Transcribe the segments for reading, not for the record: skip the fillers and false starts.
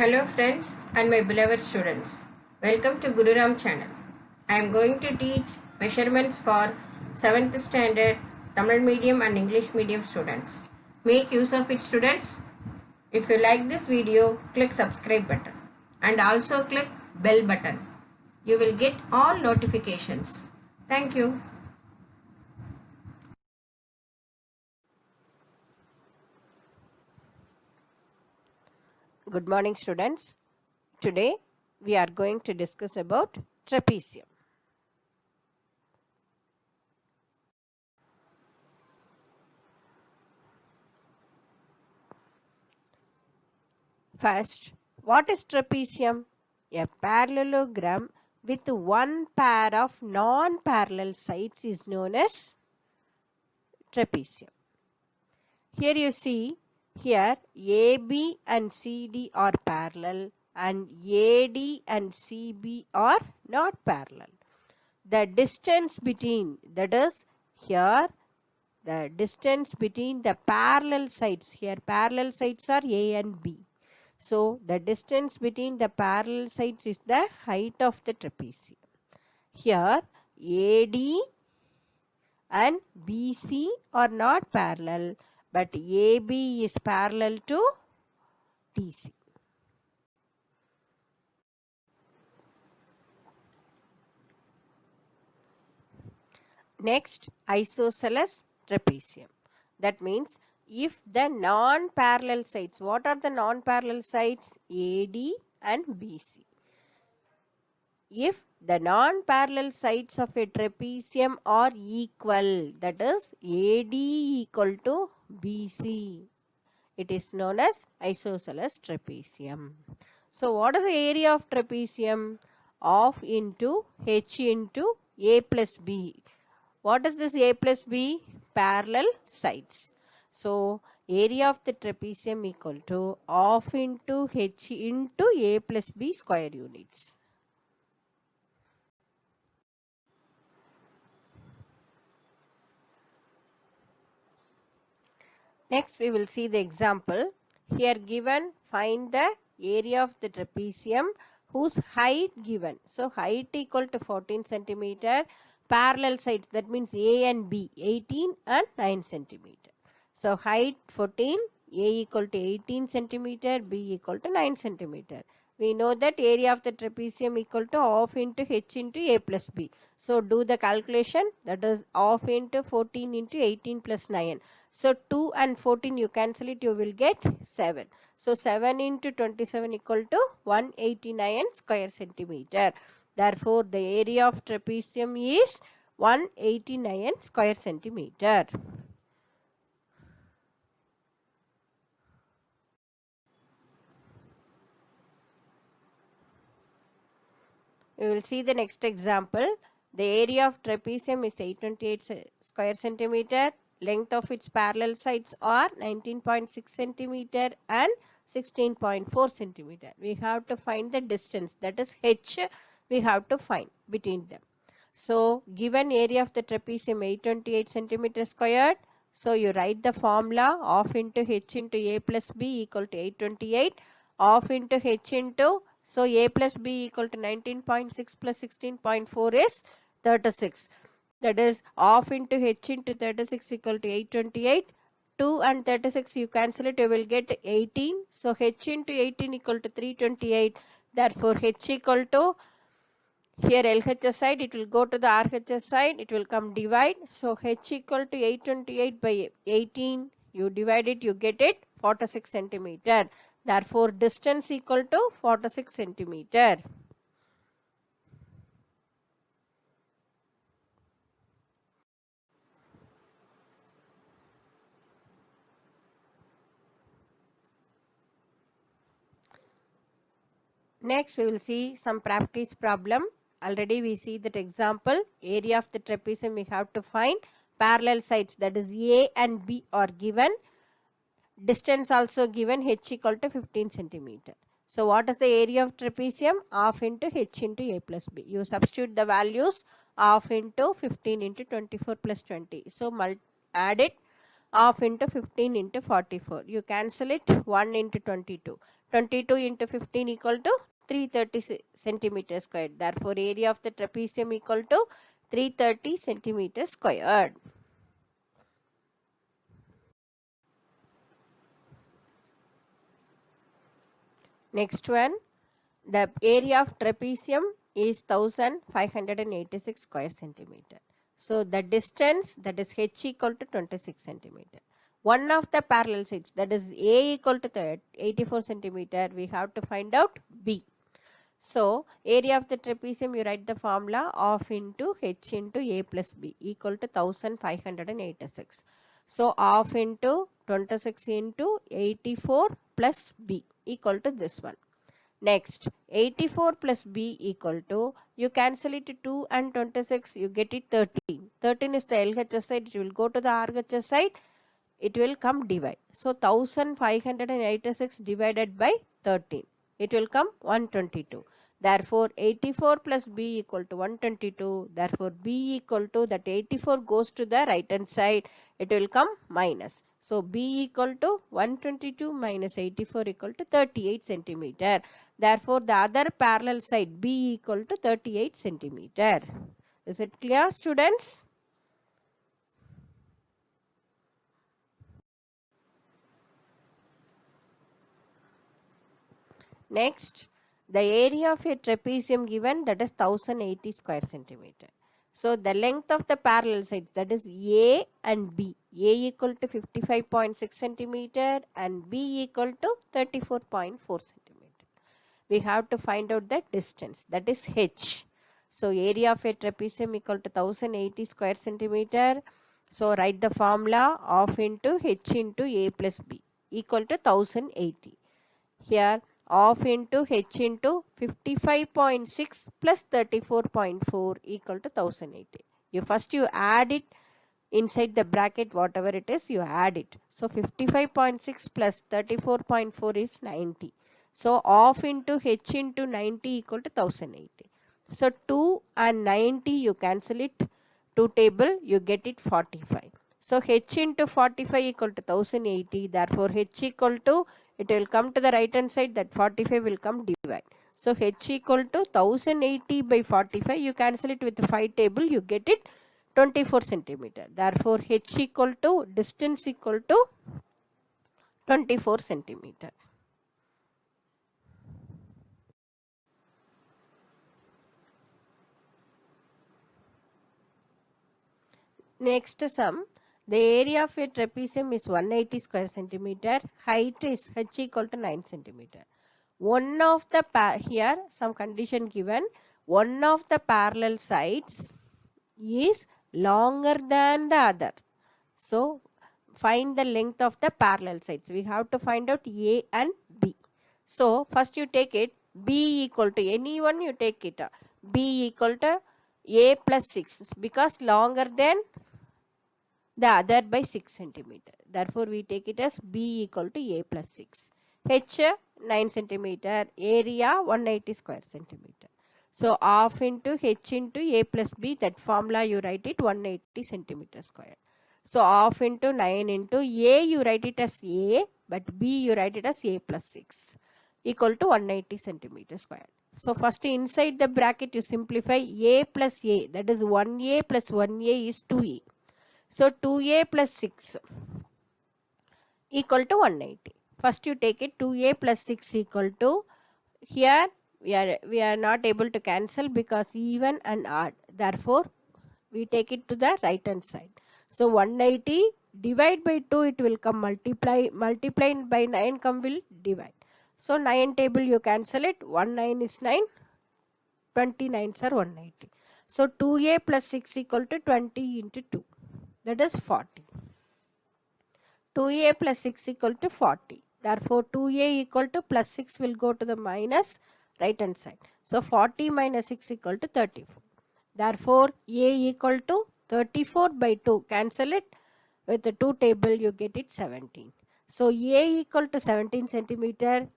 Hello friends and my beloved students. Welcome to Gururam channel. I am going to teach measurements for 7th standard Tamil medium and English medium students. Make use of it students. If you like this video, click subscribe button and also click bell button. You will get all notifications. Thank you. Good morning students. Today we are going to discuss about trapezium. First, what is trapezium? A parallelogram with one pair of non-parallel sides is known as trapezium. Here you see, here AB and CD are parallel and AD and CB are not parallel. The distance between, that is here, the distance between the parallel sides, here parallel sides are A and B. So, the distance between the parallel sides is the height of the trapezium. Here, AD and BC are not parallel, but AB is parallel to DC. Next, isosceles trapezium. That means if the non-parallel sides, what are the non-parallel sides? AD and BC. If the non-parallel sides of a trapezium are equal, that is AD equal to BC, it is known as isosceles trapezium. So, what is the area of trapezium? Of into H into A plus B. What is this A plus B? Parallel sides. So, area of the trapezium equal to half into H into A plus B square units. Next, we will see the example. Here given, find the area of the trapezium whose height given. So, height equal to 14 centimeter. Parallel sides, that means A and B, 18 and 9 centimeter. So, height 14, A equal to 18 centimeter, B equal to 9 centimeter. We know that area of the trapezium equal to half into H into A plus B. So, do the calculation, that is half into 14 into 18 plus 9. So, 2 and 14 you cancel it, you will get 7. So, 7 into 27 equal to 189 square centimeter. Therefore, the area of trapezium is 189 square centimeter. We will see the next example. The area of trapezium is 828 square centimeter. Length of its parallel sides are 19.6 centimeter and 16.4 centimeter. We have to find the distance, that is H, we have to find between them. So, given area of the trapezium 828 centimeter squared. So, you write the formula half into H into A plus B equal to 828, half into H into, so A plus B equal to 19.6 plus 16.4 is 36. That is half into H into 36 equal to 828. 2 and 36 you cancel it, you will get 18. So, H into 18 equal to 328. Therefore, H equal to, here LHS side, it will go to the RHS side, it will come divide. So, H equal to 828 by 18, you divide it, you get it 46 centimeter. Therefore, distance equal to 46 centimeter. Next, we will see some practice problem. Already we see that example, area of the trapezium we have to find. Parallel sides, that is A and B are given. Distance also given, H equal to 15 centimeter. So, what is the area of trapezium? Half into H into A plus B. You substitute the values, half into 15 into 24 plus 20. So, add it, half into 15 into 44. You cancel it, 1 into 22. 22 into 15 equal to 330 centimeters squared. Therefore, area of the trapezium equal to 330 centimeters squared. Next one, the area of trapezium is 1586 square centimeter. So the distance, that is h equal to 26 centimeter. One of the parallel sides, that is A equal to 84 centimeter, we have to find out B. So area of the trapezium, you write the formula of into h into A plus B equal to 1586. So of into 26 into 84 plus B equal to this one. Next, 84 plus B equal to, you cancel it to 2 and 26, you get it 13. 13 is the LHS side, it will go to the RHS side, it will come divide. So 1586 divided by 13, it will come 122. Therefore, 84 plus B equal to 122. Therefore, B equal to, that 84 goes to the right hand side, it will come minus. So, B equal to 122 minus 84 equal to 38 centimeter. Therefore, the other parallel side B equal to 38 centimeter. Is it clear, students? Next, the area of a trapezium given, that is 1080 square centimeter. So the length of the parallel sides, that is A and B. A equal to 55.6 centimeter and B equal to 34.4 centimeter. We have to find out the distance, that is h. So area of a trapezium equal to 1080 square centimeter. So write the formula of into h into A plus B equal to 1080. Here of into h into 55.6 plus 34.4 equal to 1080. You add it inside the bracket, whatever it is, you add it. So 55.6 plus 34.4 is 90. So of into h into 90 equal to 1080. So 2 and 90 you cancel it, 2 table you get it 45. So h into 45 equal to 1080. Therefore h equal to, it will come to the right hand side, that 45 will come divide. So h equal to 1080 by 45, you cancel it with the 5 table, you get it 24 centimeter. Therefore h equal to, distance equal to 24 centimeter. Next sum, the area of a trapezium is 180 square centimeter, height is h equal to 9 centimeter. One of the, here some condition given, one of the parallel sides is longer than the other. So find the length of the parallel sides. We have to find out A and B. So first you take it, B equal to, anyone you take it, B equal to A plus 6 because longer than the other by 6 centimeter. Therefore we take it as B equal to A plus 6. H 9 centimeter, area 180 square centimeter. So half into h into A plus B, that formula you write it 180 centimeter square. So half into 9 into A, you write it as A, but B you write it as A plus 6 equal to 180 centimeter square. So first inside the bracket you simplify A plus A, that is 1A plus 1A is 2A. So 2A plus 6 equal to 180. First you take it, 2A plus 6 equal to, here we are not able to cancel because even and odd. Therefore we take it to the right hand side. So 180 divide by 2, it will come multiplied by 9 come will divide. So 9 table you cancel it, 1 9 is 9, 29s are 180. So 2A plus 6 equal to 20 into 2, that is 40. 2A plus 6 equal to 40. Therefore 2A equal to plus 6 will go to the minus right hand side. So 40 minus 6 equal to 34. Therefore A equal to 34 by 2. Cancel it with the 2 table, you get it 17. So A equal to 17 centimeter,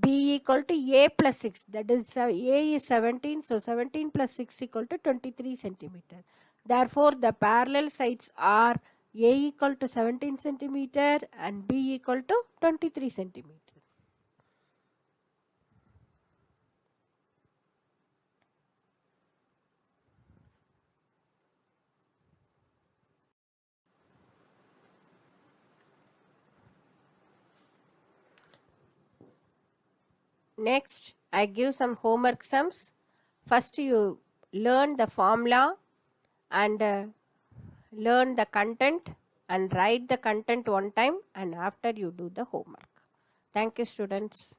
B equal to A plus 6, that is A is 17, so 17 plus 6 equal to 23 centimeter. Therefore the parallel sides are A equal to 17 centimeter and B equal to 23 centimeter. Next, I give some homework sums. First, you learn the formula and learn the content and write the content one time, and after you do the homework. Thank you, students.